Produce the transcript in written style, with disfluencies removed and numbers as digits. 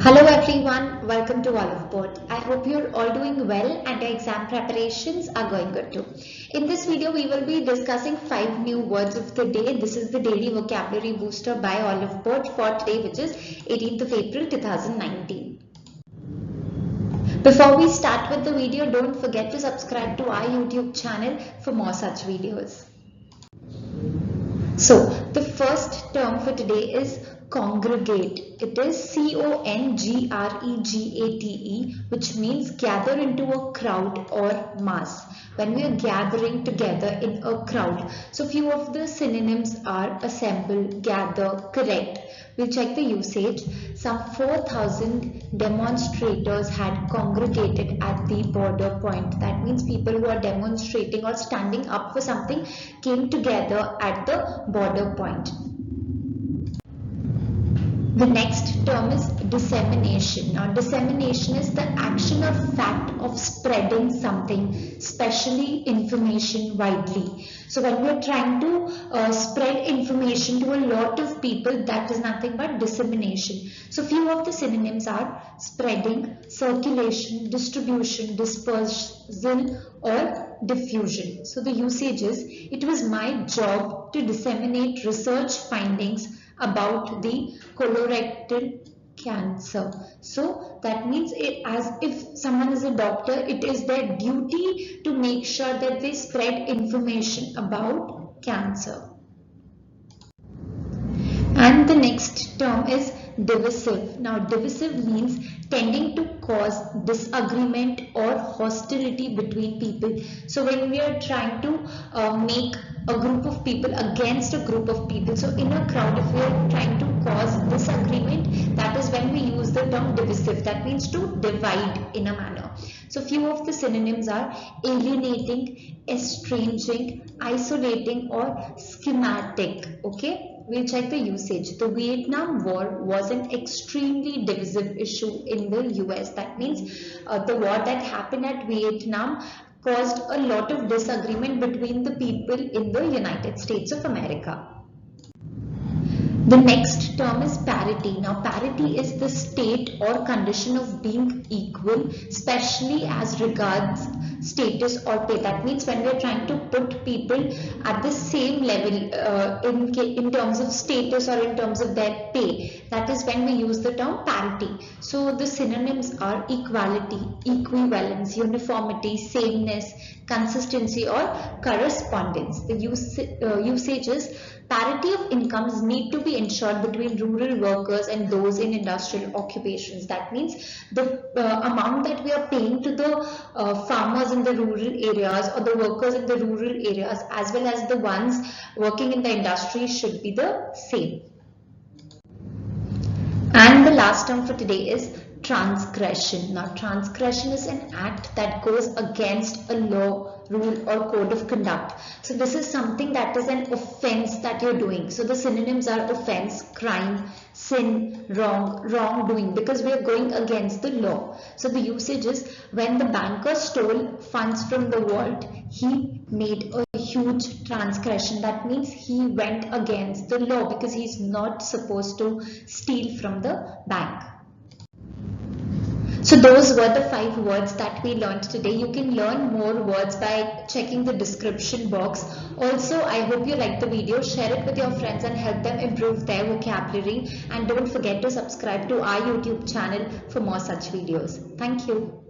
Hello everyone, welcome to Oliveboard. I hope you're all doing well and your exam preparations are going good too. In this video, we will be discussing 5 new words of the day. This is the daily vocabulary booster by Oliveboard for today, which is 18th of April 2019. Before we start with the video, don't forget to subscribe to our YouTube channel for more such videos. So, the first term for today is congregate. It is C-O-N-G-R-E-G-A-T-E, which means gather into a crowd or mass. When we are gathering together in a crowd. So few of the synonyms are assemble, gather, correct. We'll check the usage. Some 4,000 demonstrators had congregated at the border point. That means people who are demonstrating or standing up for something came together at the border point. The next term is dissemination. Now, dissemination is the action or fact of spreading something, especially information widely. So, when we are trying to spread information to a lot of people, that is nothing but dissemination. So, few of the synonyms are spreading, circulation, distribution, dispersal, or diffusion. So, the usage is, it was my job to disseminate research findings about the colorectal cancer. So that means as if someone is a doctor, it is their duty to make sure that they spread information about cancer. And the next term is divisive. Now, divisive means tending to cause disagreement or hostility between people. So when we are trying to make a group of people against a group of people, so in a crowd, if we are trying to cause disagreement, that is when we use the term divisive. That means to divide in a manner. So few of the synonyms are alienating, estranging, isolating, or schematic. Okay. We'll check the usage. The Vietnam War was an extremely divisive issue in the US. That means the war that happened at Vietnam caused a lot of disagreement between the people in the United States of America. The next term is parity. Now, parity is the state or condition of being equal, especially as regards status or pay. That means when we are trying to put people at the same level in terms of status or in terms of their pay, that is when we use the term parity. So the synonyms are equality, equivalence, uniformity, sameness, consistency, or correspondence. The usage is parity of incomes need to be ensured between rural workers and those in industrial occupations. That means the amount that we are paying to the farmers in the rural areas or the workers in the rural areas as well as the ones working in the industry should be the same. And the last term for today is transgression. Now, transgression is an act that goes against a law, rule, or code of conduct. So this is something that is an offense that you're doing. So the synonyms are offense, crime, sin, wrong, wrongdoing, because we are going against the law. So the usage is, when the banker stole funds from the vault, he made a huge transgression. That means he went against the law because he's not supposed to steal from the bank. So those were the 5 words that we learned today. You can learn more words by checking the description box. Also, I hope you liked the video. Share it with your friends and help them improve their vocabulary. And don't forget to subscribe to our YouTube channel for more such videos. Thank you.